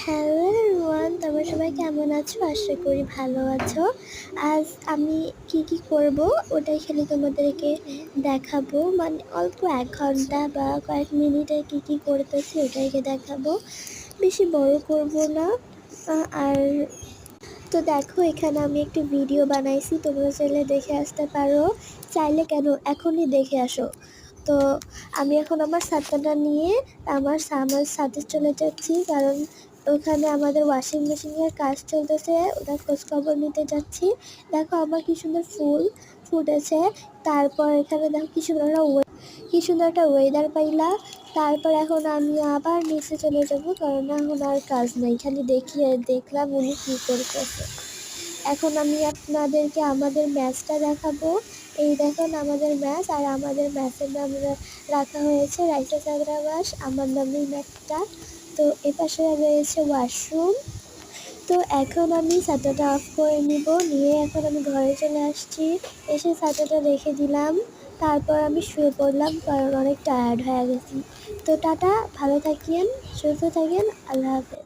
Hello everyone, তোমরা সবাই কেমন আছো? আশা করি ভালো আছো। আজ আমি কি করব ওটাই খালি তোমাদেরকে দেখাবো, মানে অল্প ১ ঘন্টা বা কয়েক মিনিটে কি করতেছি ওটাইকে দেখাবো। বেশি বড় করব না। আর তো দেখো, এখানে আমি একটি ভিডিও বানাইছি, তোমরা চাইলে দেখে আসতে পারো। চাইলে কেন, এখনই দেখে আসো। তো আমি এখন আমার ছাতাটা নিয়ে আমার ছাদে চলে যাচ্ছি, কারণ ওখানে আমাদের ওয়াশিং মেশিনের কাজ চলতেছে, ওটা খোঁজ খবর নিতে যাচ্ছি। দেখো আমার কি সুন্দর ফুল ফুটেছে। তারপর এখানে দেখো কি সুন্দর একটা ওয়েদার পাইলা। তারপর এখন আমি আবার নিচে চলে যাব, কারণ এখন আর কাজ নাই, খালি দেখলাম উনি কি করতেছে। এখন আমি আপনাদেরকে আমাদের ম্যাচটা দেখাবো। এই দেখুন আমাদের ম্যাচ, আর আমাদের ম্যাচের নাম রাখা হয়েছে রাইসা ছাত্রাবাস, আমার নামেই ম্যাচটা। তো এপাশে রয়েছে ওয়াশরুম। তো এখন আমি ছাতাটা অফ করে নিয়ে এখন আমি ঘরে চলে আসছি। এসে ছাতাটা রেখে দিলাম, তারপর আমি শুয়ে পড়লাম, কারণ অনেক টায়ার্ড হয়ে গেছি। তো টাটা, ভালো থাকেন, সুস্থ থাকেন, আল্লাহ হাফেজ।